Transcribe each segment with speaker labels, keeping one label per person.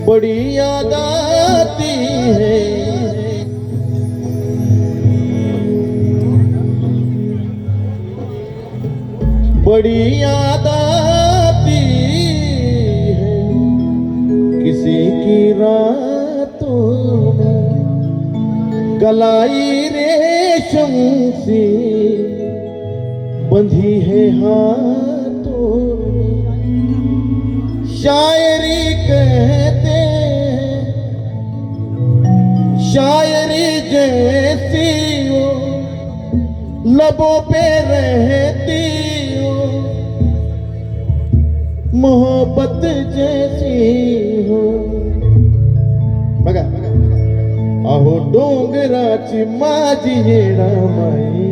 Speaker 1: बड़ी याद आती है बड़ी याद आती है किसी की रातों में कलाई रेशम सी बंधी है हाथों में शायरी कहते शायरी जैसी हो लबों पे रहती हो मोहब्बत जैसी हो बघा अहो डोंगराची माझी येडा माई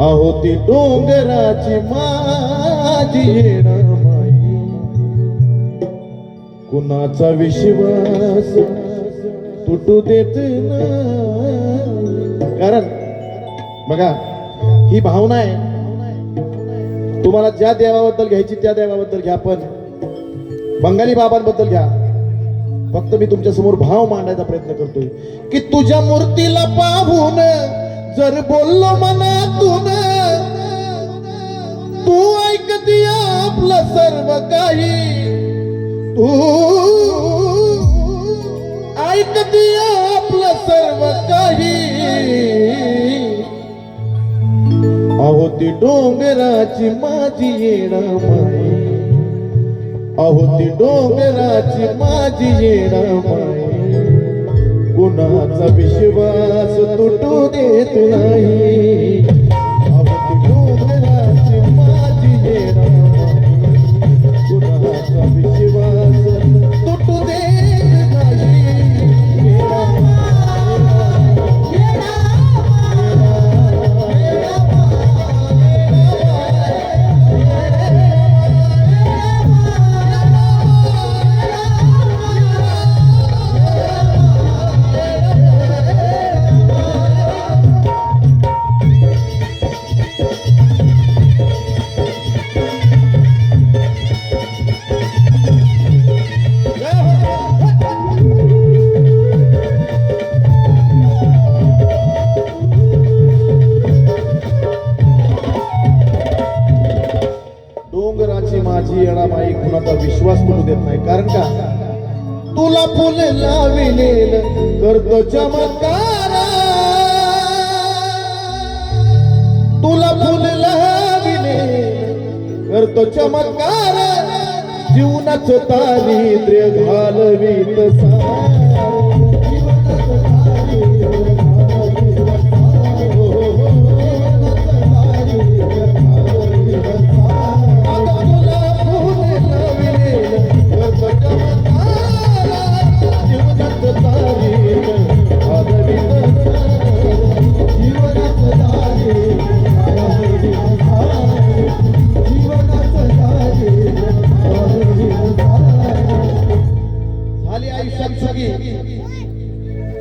Speaker 1: अहो ती डोंगराची माझी येडा माई कुणाचा विश्वास तुटू देत नाही कारण बघा ही भावना आहे तुम्हाला ज्या देवाबद्दल घ्यायची त्या देवाबद्दल घ्या पण बंगाली बाबांबद्दल घ्या फक्त मी तुमच्या समोर भाव मांडायचा प्रयत्न करतोय की तुझ्या मूर्तीला पाहून जर बोललो मनातून तू ऐकती आपलं सर्व काही तू ऐकती आपलं सर्व काही अहो ती डोंगराची माझी येडा माई अहो ती डोंगराची माझी येडा माई कुणाचा विश्वास तुटू देत नाही अहो ती डोंगराची माझी येडा माई कुणाचा विश्वास तुटू देत नाही डोंगराची माझी येडा माई कुणाचा विश्वास करू देत नाही कारण का तुला फुल लाविलेल करतो चमत्कार तुला फुल लाविलेल करतो चमत्कार जीवनाचं दारिद्र्य घालवीत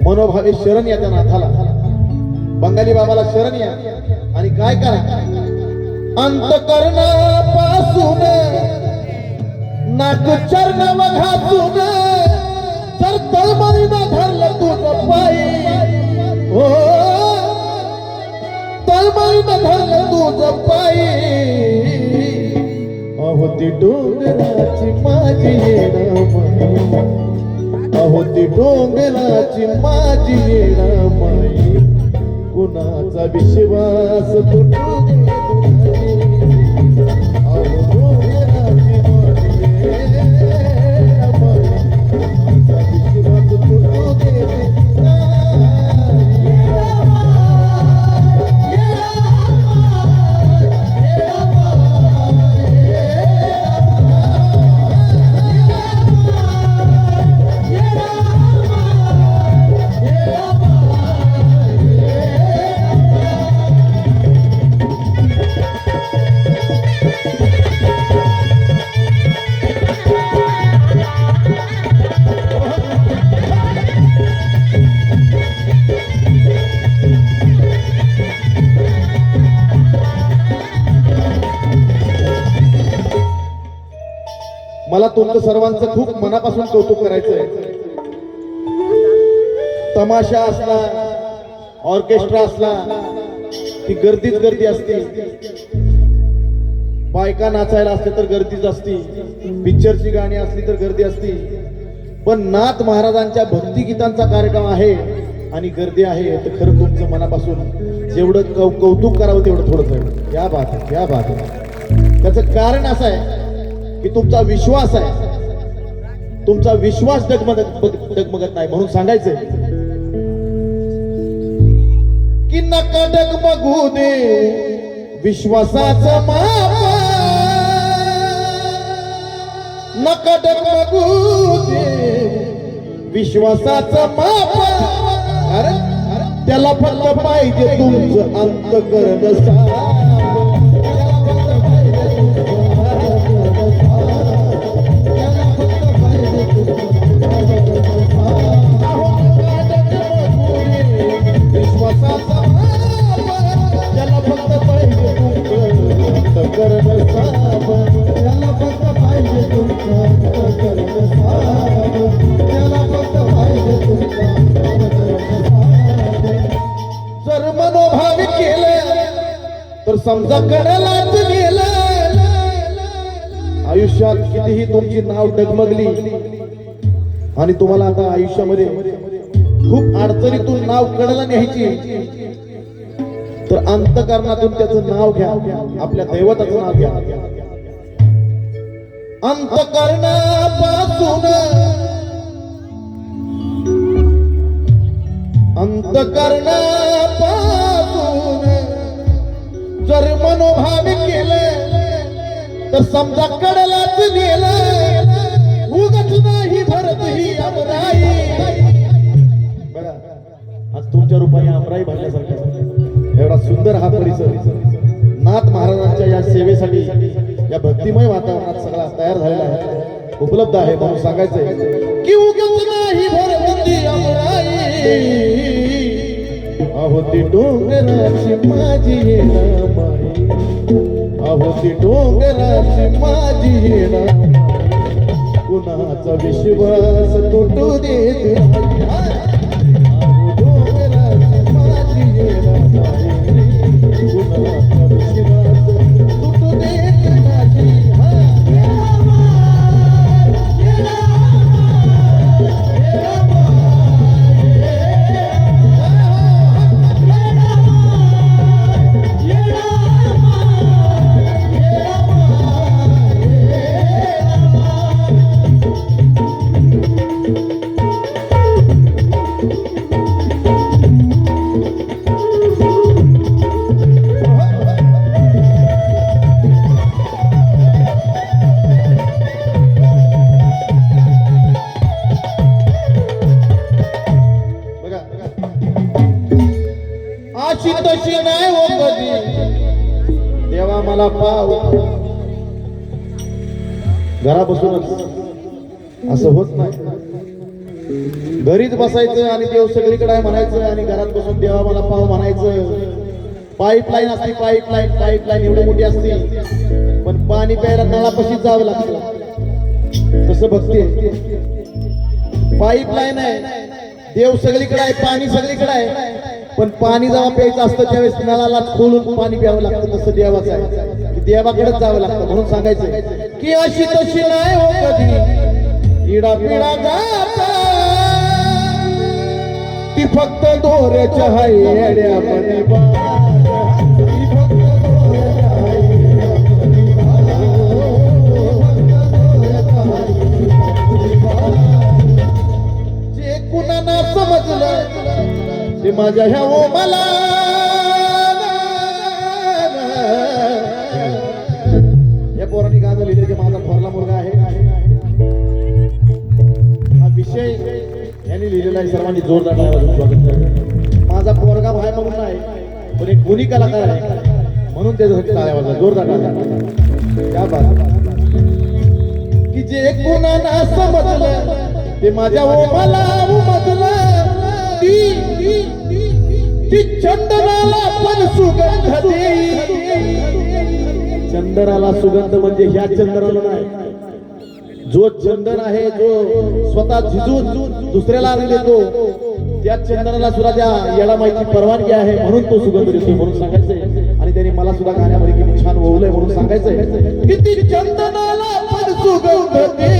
Speaker 1: मनोभावे शरण या त्या नाथाला बंगाली बाबाला शरण या आणि काय करा अंतकरणापासून नाक चरण घासून जर तळमळीनं धरलं तुझं पायी हो तळमळीनं धरलं तुझं पायी अहो ती डोंगराची माझी येडा माई अहो ती डोंगराची माझी येडा माई कुणाचा विश्वास तुटू देत नाही अहो डोंगराची मला तुमचं सर्वांचं खूप मनापासून कौतुक करायचंय. तमाशा असला, ऑर्केस्ट्रा असला, ती गर्दीच गर्दी असते. बायका नाचायला असते तर गर्दीच असती, पिक्चरची गाणी असली तर गर्दी असती. पण नाथ महाराजांच्या भक्तिगीतांचा कार्यक्रम आहे आणि गर्दी आहे, तर खरं तुमचं मनापासून जेवढं कौतुक करावं तेवढं थोडंच आहे. क्या बात आहे, क्या बात आहे. त्याचं कारण असं आहे की तुमचा विश्वास आहे, तुमचा विश्वास डगमगत नाही. म्हणून सांगायचंय की नका डगमगू दे विश्वासाचं माप, नका डगमगू दे विश्वासाचं माप. अरे त्याला फक्त पाहिजे तुमचं अंतःकरण साफ. जर मनोभाव केलं तर समजा कडालाच गेलं. आयुष्यात कितीही तुमची नाव डगमगली आणि तुम्हाला आता आयुष्यामध्ये खूप अडचणीतून नाव कडाला न्यायची, तर अंतःकरणातून त्याचं नाव घ्या, आपल्या दैवताचं नाव घ्या. अंतःकरणापासून जर मनोभाव केलं तर समजा कडलाच नेलं. उगच नाही भरत ही अमराई. बघा आज तुमच्या रूपाने अमराई भरल्यासारखं एवढा सुंदर हा परिसर नाथ महाराजांच्या या सेवेसाठी या भक्तिमय वातावरणात सगळा तयार झालेला आहे, उपलब्ध आहे. म्हणून सांगायचंय की उगच नाही भरत ही अमराई. अहो ती डोंगराची माझी येणा माई, अहो ती डोंगराची माझी येणा माई. कुणाचा विश्वास तुटू देत नाही. अहो डोंगराची माझी येणा माई, कुणाचा विश्वास तुटू देत नाही. अशी तशी नाही हो कधी देवा मला पाव. घरा बसूनच असं होत नाही. घरीच बसायचं आणि देव सगळीकडे आहे म्हणायचं आणि घरात बसून देवा मला पाव म्हणायचं. पाईपलाईन असते, पाईपलाईन एवढी मोठी असते, पण पाणी प्यायला नळापाशी जावं लागतं. तसं भक्ती आहे, पाईपलाईन आहे, देव सगळीकडे आहे, पाणी सगळीकडे आहे, पण पाणी जेव्हा प्यायचं असतं त्यावेळेस नळाला खोलून पाणी प्यावं लागतं. तसं देवाचं आहे की देवाकडेच जावं लागतं. म्हणून सांगायचं की अशी तशी नाही हो कधी इडा पिडा जाता, ती फक्त दोऱ्याच्या हायड्यामध्ये जे कुणाला समजलं ते माझ्या ह्या ओमाला. या पोरांनी गाणं लिहिले की माझा थोरला मुलगा आहे. हा विषय यांनी लिहिलेला आहे. सर्वांनी जोरदार स्वागत करा. माझा पोरगा भाई म्हणून नाही, पण एक गुणी कलाकार आहे म्हणून त्याच्यासाठी टाळ्या वाजवा, जोरदार टाळ्या. की जे कुणाला समजलं ते माझ्या ओमाला उमजलं. ती चंदनाला पण सुगंध देई. चंदनाला सुगंध म्हणजे ह्या चंदनाला नाही, जो चंदन आहे जो स्वतः झिजून दुसऱ्याला देतो त्या चंदनाला सुद्धा त्या येडामाईची परवानगी आहे म्हणून तो सुगंध देतो म्हणून सांगायचंय आणि त्यांनी मला सुद्धा गाण्यामध्ये किती छान ओवलंय म्हणून सांगायचंय किती चंदनाला पण सुगंध दे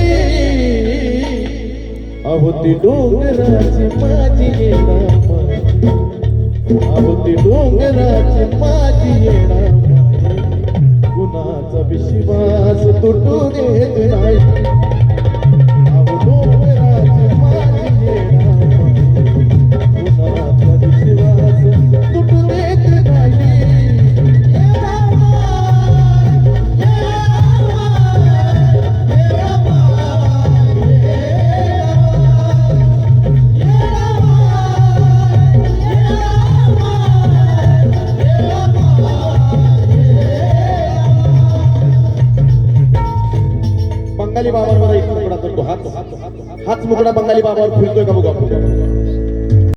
Speaker 1: अहो ती डोंगराची माझी येडामाई अहो ती डोंगराची माझी येडामाई कुणाचा विश्वास तुटू देत नाही अहो डोंगराची माझी येडामाई कुणाचा विश्वास तुटू देत नाही बंगाली बाबांवर एक मुकडा करतो हाच मुकडा बंगाली बाबावर फिरतोय का बघा